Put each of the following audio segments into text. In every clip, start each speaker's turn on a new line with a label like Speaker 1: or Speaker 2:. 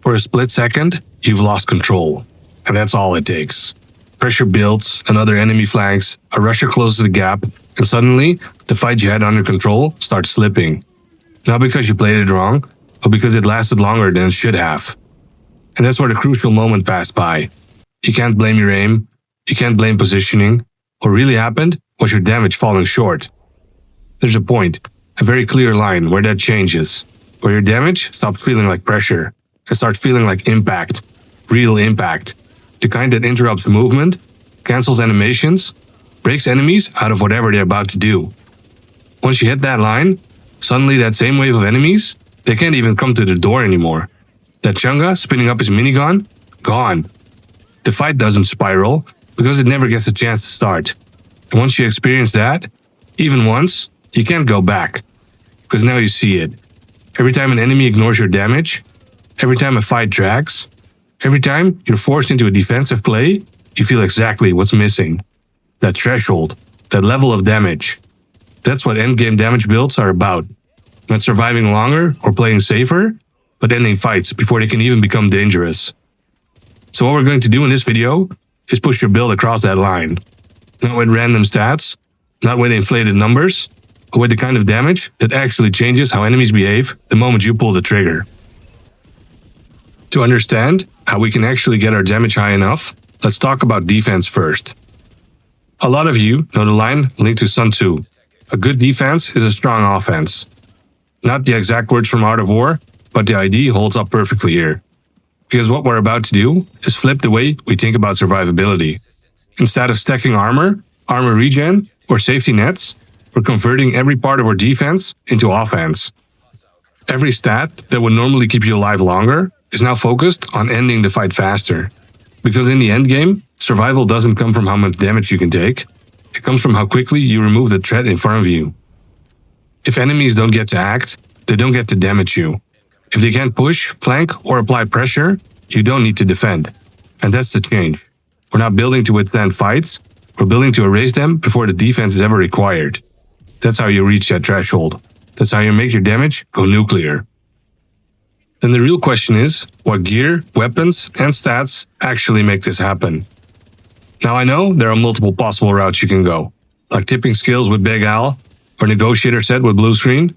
Speaker 1: For a split second, you've lost control. And that's all it takes. Pressure builds, another enemy flanks, a rusher closes the gap, and suddenly, the fight you had under control starts slipping. Not because you played it wrong, but because it lasted longer than it should have. And that's where the crucial moment passed by. You can't blame your aim, you can't blame positioning. What really happened was your damage falling short. There's a point, a very clear line where that changes, where your damage stops feeling like pressure and starts feeling like impact, real impact, the kind that interrupts movement, cancels animations, breaks enemies out of whatever they're about to do. Once you hit that line, suddenly that same wave of enemies, they can't even come to the door anymore. That Chunga spinning up his minigun, gone. The fight doesn't spiral because it never gets a chance to start. And once you experience that, even once, you can't go back. Because now you see it. Every time an enemy ignores your damage, every time a fight drags, every time you're forced into a defensive play, you feel exactly what's missing. That threshold, that level of damage. That's what endgame damage builds are about. Not surviving longer or playing safer, but ending fights before they can even become dangerous. So what we're going to do in this video is push your build across that line. Not with random stats, not with inflated numbers, but with the kind of damage that actually changes how enemies behave the moment you pull the trigger. To understand how we can actually get our damage high enough, let's talk about defense first. A lot of you know the line linked to Sun Tzu. A good defense is a strong offense. Not the exact words from Art of War, but the idea holds up perfectly here. Because what we're about to do is flip the way we think about survivability. Instead of stacking armor regen, or safety nets, we're converting every part of our defense into offense. Every stat that would normally keep you alive longer is now focused on ending the fight faster. Because in the endgame, survival doesn't come from how much damage you can take, it comes from how quickly you remove the threat in front of you. If enemies don't get to act, they don't get to damage you. If they can't push, flank, or apply pressure, you don't need to defend. And that's the change. We're not building to withstand fights, we're building to erase them before the defense is ever required. That's how you reach that threshold. That's how you make your damage go nuclear. Then the real question is, what gear, weapons, and stats actually make this happen? Now I know there are multiple possible routes you can go, like tipping skills with Big Al, or negotiator set with blue screen,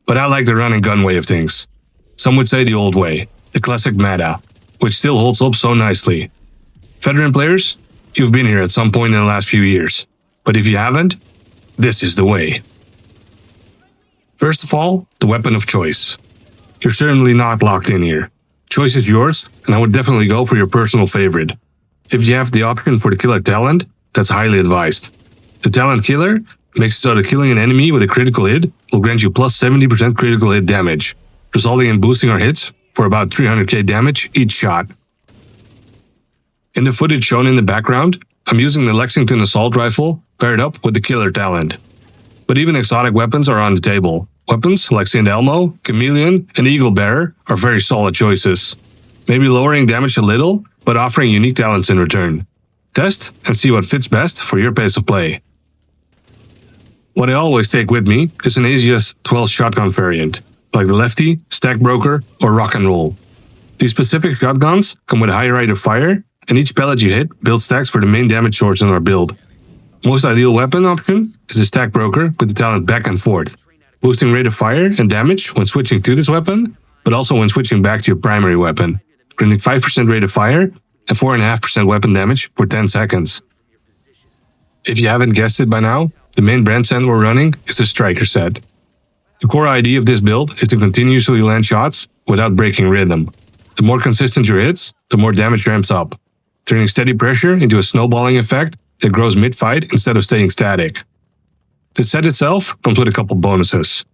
Speaker 1: but I like the run and gun way of things. Some would say the old way, the classic meta, which still holds up so nicely. Veteran players, you've been here at some point in the last few years, but if you haven't, this is the way. First of all, the weapon of choice. You're certainly not locked in here. Choice is yours, and I would definitely go for your personal favorite. If you have the option for the killer talent, that's highly advised. The talent killer makes it so that killing an enemy with a critical hit will grant you plus 70% critical hit damage, resulting in boosting our hits for about 300k damage each shot. In the footage shown in the background, I'm using the Lexington assault rifle paired up with the killer talent. But even exotic weapons are on the table. Weapons like St. Elmo, Chameleon, and Eagle Bearer are very solid choices. Maybe lowering damage a little, but offering unique talents in return. Test and see what fits best for your pace of play. What I always take with me is an AZS 12 shotgun variant, like the Lefty, Stack Broker, or Rock and Roll. These specific shotguns come with a high rate of fire, and each pellet you hit builds stacks for the main damage source in our build. Most ideal weapon option is the Stack Broker with the talent back and forth, boosting rate of fire and damage when switching to this weapon, but also when switching back to your primary weapon, granting 5% rate of fire and 4.5% weapon damage for 10 seconds. If you haven't guessed it by now, the main brand set we're running is the Striker set. The core idea of this build is to continuously land shots without breaking rhythm. The more consistent your hits, the more damage ramps up, turning steady pressure into a snowballing effect that grows mid-fight instead of staying static. The set itself comes with a couple bonuses.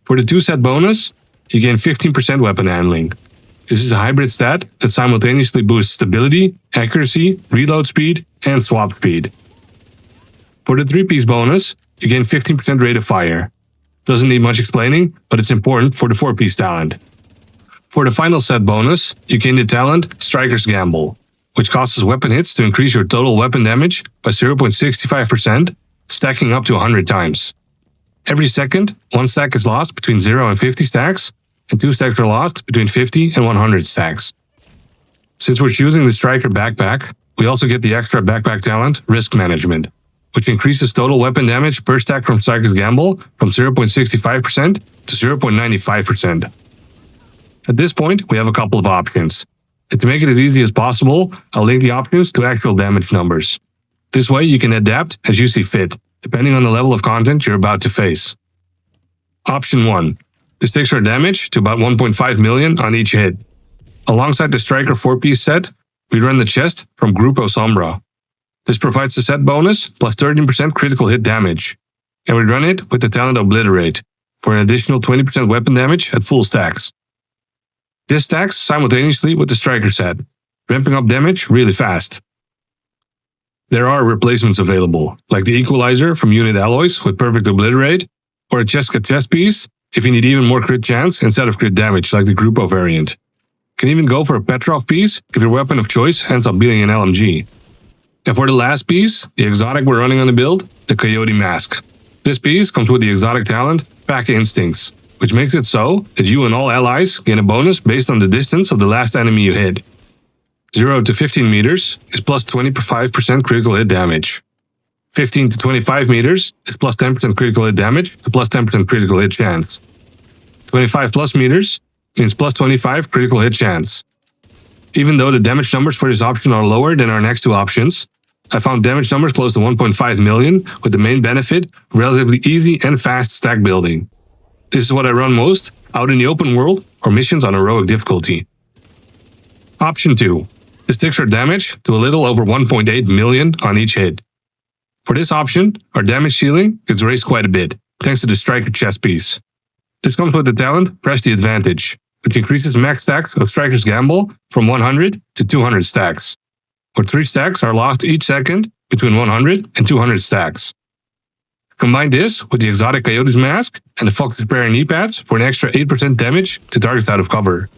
Speaker 1: For the 2-set bonus, you gain 15% weapon handling. This is a hybrid stat that simultaneously boosts stability, accuracy, reload speed, and swap speed. For the 3-piece bonus, you gain 15% rate of fire. Doesn't need much explaining, but it's important for the 4-piece talent. For the final set bonus, you gain the talent Striker's Gamble, which causes weapon hits to increase your total weapon damage by 0.65%, stacking up to 100 times. Every second, one stack is lost between 0 and 50 stacks, and 2 stacks are locked between 50 and 100 stacks. Since we're choosing the striker backpack, we also get the extra backpack talent, Risk Management, which increases total weapon damage per stack from Striker's Gamble from 0.65% to 0.95%. At this point, we have a couple of options. And to make it as easy as possible, I'll link the options to actual damage numbers. This way you can adapt as you see fit, depending on the level of content you're about to face. Option 1. This takes our damage to about 1.5 million on each hit. Alongside the Striker 4-piece set, we run the chest from Grupo Sombra. This provides the set bonus plus 13% critical hit damage, and we run it with the talent Obliterate for an additional 20% weapon damage at full stacks. This stacks simultaneously with the Striker set, ramping up damage really fast. There are replacements available, like the Equalizer from Unit Alloys with Perfect Obliterate, or a Cheska chest piece if you need even more crit chance instead of crit damage like the Grupo variant. Can even go for a Petrov piece if your weapon of choice ends up being an LMG. And for the last piece, the exotic we're running on the build, the Coyote Mask. This piece comes with the exotic talent, Pack Instincts, which makes it so that you and all allies gain a bonus based on the distance of the last enemy you hit. 0 to 15 meters is plus 25% critical hit damage. 15 to 25 meters is plus 10% critical hit damage and plus 10% critical hit chance. 25 plus meters means plus 25 critical hit chance. Even though the damage numbers for this option are lower than our next two options, I found damage numbers close to 1.5 million with the main benefit relatively easy and fast stack building. This is what I run most out in the open world or missions on heroic difficulty. Option 2. This takes our damage to a little over 1.8 million on each hit. For this option, our damage ceiling gets raised quite a bit, thanks to the Striker chest piece. This comes with the talent Press the Advantage, which increases max stacks of Striker's Gamble from 100 to 200 stacks, where 3 stacks are locked each second between 100 and 200 stacks. Combine this with the exotic Coyote's Mask and the Focus Prayer knee pads for an extra 8% damage to targets out of cover.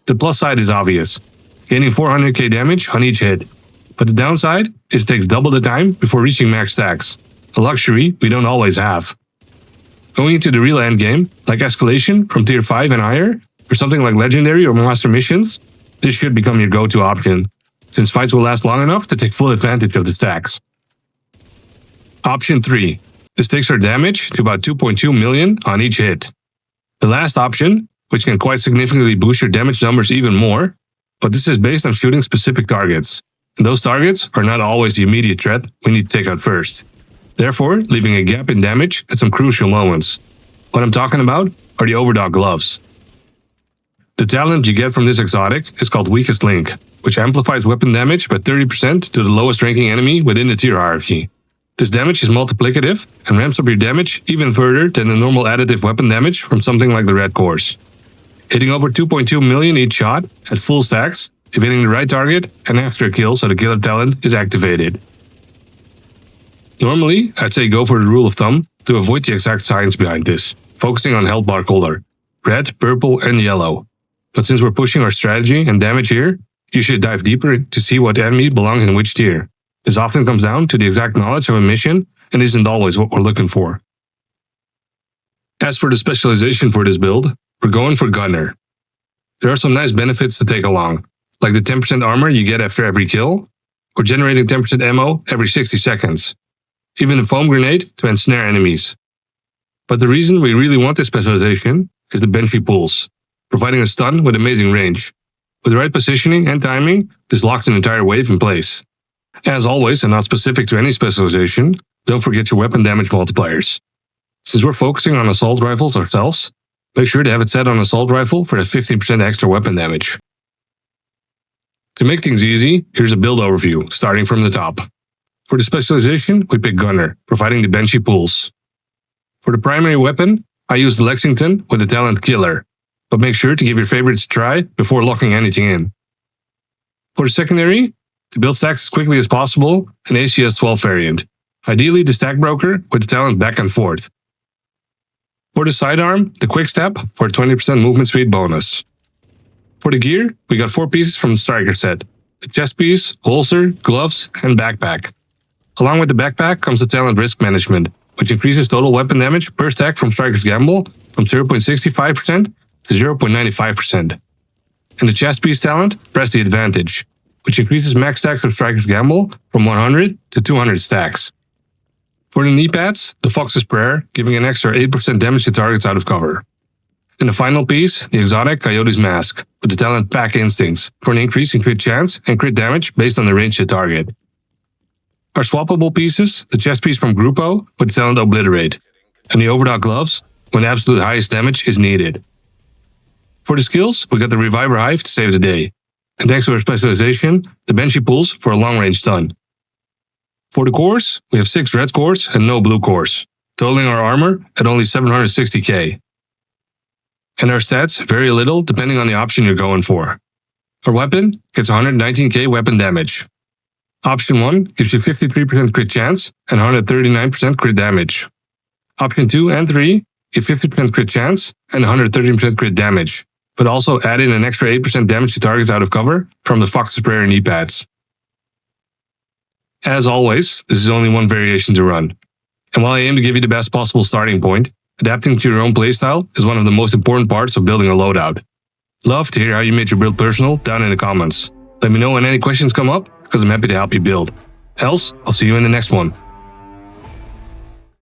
Speaker 1: The plus side is obvious, gaining 400k damage on each hit, but the downside is it takes double the time before reaching max stacks, a luxury we don't always have. Going into the real endgame, like escalation from tier 5 and higher, or something like legendary or master missions, this should become your go-to option, since fights will last long enough to take full advantage of the stacks. Option 3. This takes our damage to about 2.2 million on each hit. The last option, which can quite significantly boost your damage numbers even more, but this is based on shooting specific targets, and those targets are not always the immediate threat we need to take out first, therefore leaving a gap in damage at some crucial moments. What I'm talking about are the Overdog gloves. The talent you get from this exotic is called Weakest Link, which amplifies weapon damage by 30% to the lowest ranking enemy within the tier hierarchy. This damage is multiplicative and ramps up your damage even further than the normal additive weapon damage from something like the Red Course, hitting over 2.2 million each shot at full stacks if hitting the right target and after a kill so the killer talent is activated. Normally, I'd say go for the rule of thumb to avoid the exact science behind this, focusing on health bar color, red, purple, and yellow. But since we're pushing our strategy and damage here, you should dive deeper to see what enemy belongs in which tier. This often comes down to the exact knowledge of a mission and isn't always what we're looking for. As for the specialization for this build, we're going for Gunner. There are some nice benefits to take along, like the 10% armor you get after every kill, or generating 10% ammo every 60 seconds. Even a foam grenade to ensnare enemies. But the reason we really want this specialization is the Banshee pulse, providing a stun with amazing range. With the right positioning and timing, this locks an entire wave in place. As always, and not specific to any specialization, don't forget your weapon damage multipliers. Since we're focusing on assault rifles ourselves, make sure to have it set on assault rifle for that 15% extra weapon damage. To make things easy, here's a build overview, starting from the top. For the specialization, we pick Gunner, providing the Banshee pulse. For the primary weapon, I use the Lexington with the talent Killer, but make sure to give your favorites a try before locking anything in. For the secondary, to build stacks as quickly as possible, an ACS 12 variant, ideally the Stack Broker with the talent Back and Forth. For the sidearm, the Quick Step for a 20% movement speed bonus. For the gear, we got 4 pieces from the Striker set, a chest piece, holster, gloves, and backpack. Along with the backpack comes the talent Risk Management, which increases total weapon damage per stack from Striker's Gamble from 0.65% to 0.95%. And the chest piece talent, Press the Advantage, which increases max stacks of Striker's Gamble from 100 to 200 stacks. For the knee pads, the Fox's Prayer, giving an extra 8% damage to targets out of cover. And the final piece, the exotic Coyote's Mask, with the talent Pack Instincts, for an increase in crit chance and crit damage based on the range to target. Our swappable pieces, the chest piece from Grupo, with the talent Obliterate, and the Overdog gloves, when the absolute highest damage is needed. For the skills, we got the Reviver Hive to save the day, and thanks to our specialization, the Banshee pulls for a long-range stun. For the cores, we have 6 red cores and no blue cores, totaling our armor at only 760k. And our stats vary a little depending on the option you're going for. Our weapon gets 119k weapon damage. Option 1 gives you 53% crit chance and 139% crit damage. Option 2 and 3 give 50% crit chance and 113% crit damage, but also add in an extra 8% damage to targets out of cover from the Fox's Prayer knee pads. As always, this is only one variation to run. And while I aim to give you the best possible starting point, adapting to your own playstyle is one of the most important parts of building a loadout. Love to hear how you made your build personal down in the comments. Let me know when any questions come up, because I'm happy to help you build. Else, I'll see you in the next one.